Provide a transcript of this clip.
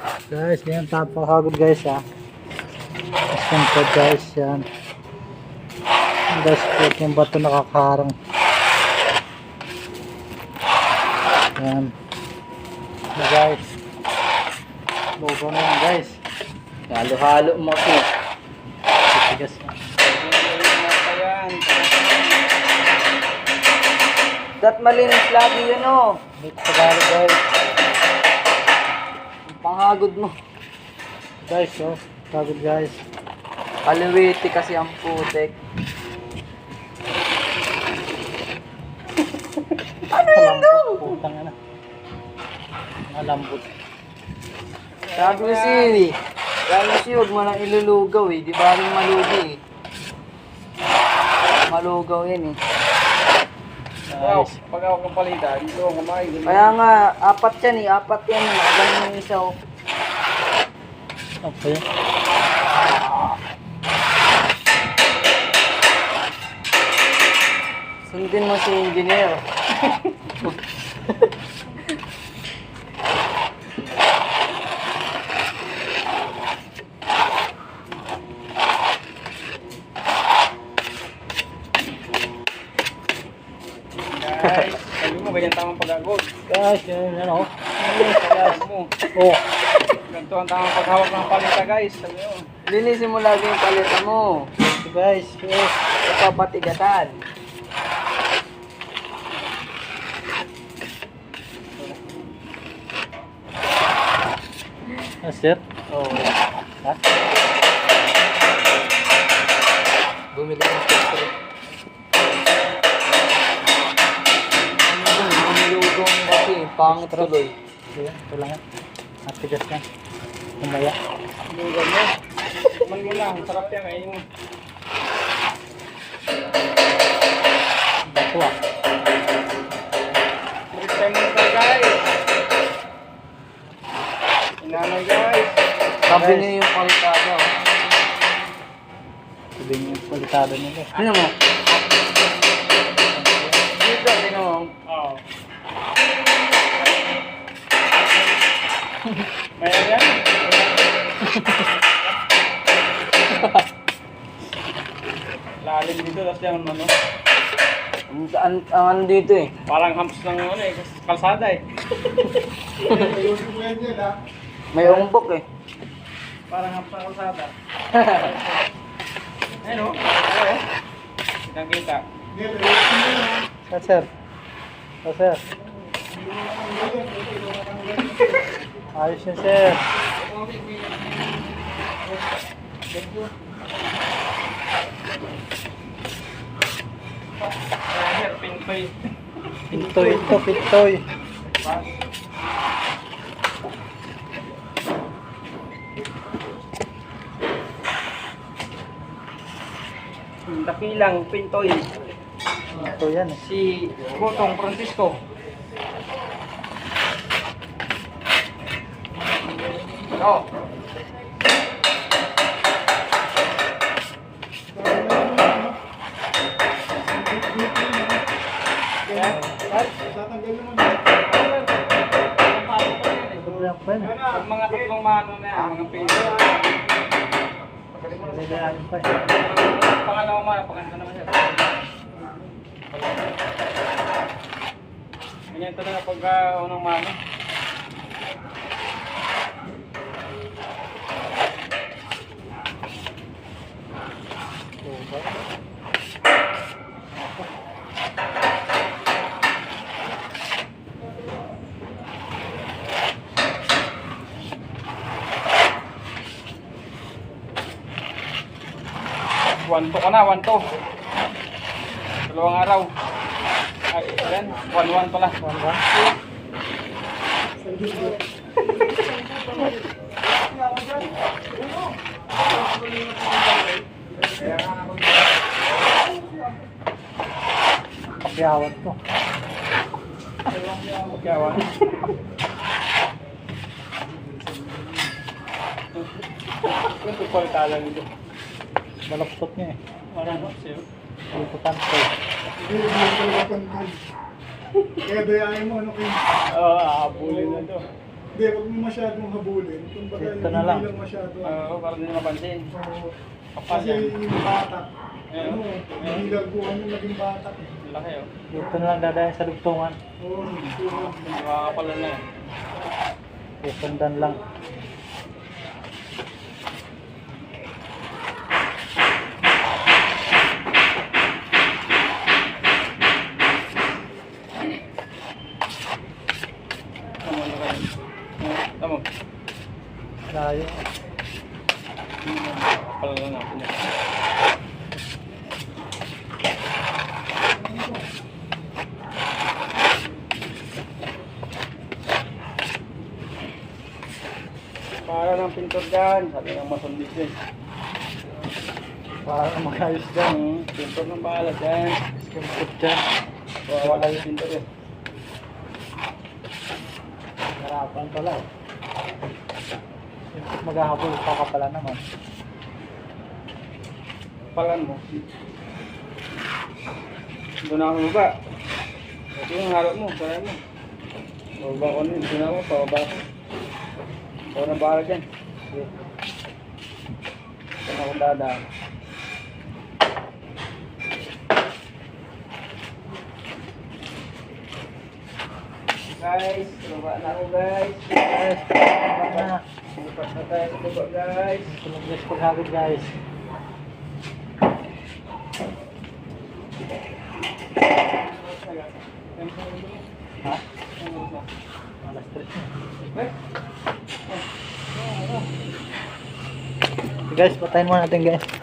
Guys, yan tapakagod guys ha. Siyempre guys yan. Dashboard yung bato nakakaharang. Yan. So guys. Logo na yan guys. Halo-halo mo ko. Tigas na. Dat malinis lagi yun oh. Dito sa galo guys. Panghagod mo. Guys oh. Pagod guys. Kaliwiti kasi ang putek. Ano yun daw? Putang na. Malambot. Sabi ko si huwag mo lang ilulugaw eh. Di ba rin malugi eh. Malugaw yan eh. Wow, pag ako ng palita, dito ako kumain. Kaya nga, apat yan eh. Apat yan eh. Ganun yung isa oh. Okay. Sundin mo si engineer. Guys, sabi mo, ganyan tamang pag-agod. Guys, yan ano. Sabi mo, Oh. ganito ang tamang paghawak ng palita guys. Sabi mo. Linisin mo lagi yung paleta mo. So guys, yes. Kapapatigatan. Sir. Oh. Ha? Bumili ng pistol. Ano ba? Lumilugong kasi. Pangit tuloy. Ayan, ito lang yan. Matigas yan. Kumaya. Lugan mo. Man mo lang, sarap yan eh. Yung Bato ah. first time mo ito guys. Inanay guys. Sabi niya yung palitada. Oh. Sabi niyo yung palitado nila. Ano mo? Dito, tingnan mo. Oo. Mayroon yan? Lalim dito, tapos yan ano. Ang ano dito eh. Parang humps ng ano eh, kalsada eh. May umbok eh. Parang humps ng kalsada. Ayun o. Ayun o. Kitang-kita. Sir. Sir. Ayos yun, sir. Sir, pintoy. Pintoy ito, pintoy. Dakilang pintoy. Ito yan eh. Si Gotong Francisco. Oh. Pag mga tatlong mano na yan, mga pino. Nilalayan pa eh. Pangalawang mano, pagkanta naman yan. Ganyan ito na pagka unang mano. Wanto ka na, wanto. Dalawang araw. Ay, ayan, 1-1 pala. 1-1. Pakyawat to. Pagkawan. Ito pala talang ito. Balaktot niya eh. Parang sir. Importante. Kaya dayain mo, ano kayo? Oo, aabulin na to. Hindi, Hindi, huwag mo masyadong habulin. Kumbaga, Ito na lang. hindi lang masyado. Oo, para hindi mapansin. Oo. Kapal Kasi yan. yung batak, Ayan, ano, ayan. hindi laguan yung naging batak. Laki oh. Dito na lang dadayan sa lugtungan. Oo, tulad. Makakapalan na yan. Susundan lang. Tama na kayo. Tama. Layo. Makakapalan na natin yan. Para ng pintor dyan. Sabi ng masundit din. Para magayos dyan. Pintor ng bahala dyan. Kumput dyan. Wala yung pintor eh. Harapan pala eh. Maghahabol pa ka pala naman. Palan mo. Doon na ako baba. Ito yung harap mo, kaya mo. Pababa ko nun, doon ako, pababa ko. Ikaw na bahala dyan. Ito na akong dadaan. Guys, baba na ako guys. Guys, paghahabol na. Bukas na tayo sa baba guys. Ito lang guys, paghabol guys. Ha? Alas 3 na. Guys, patayin muna natin guys.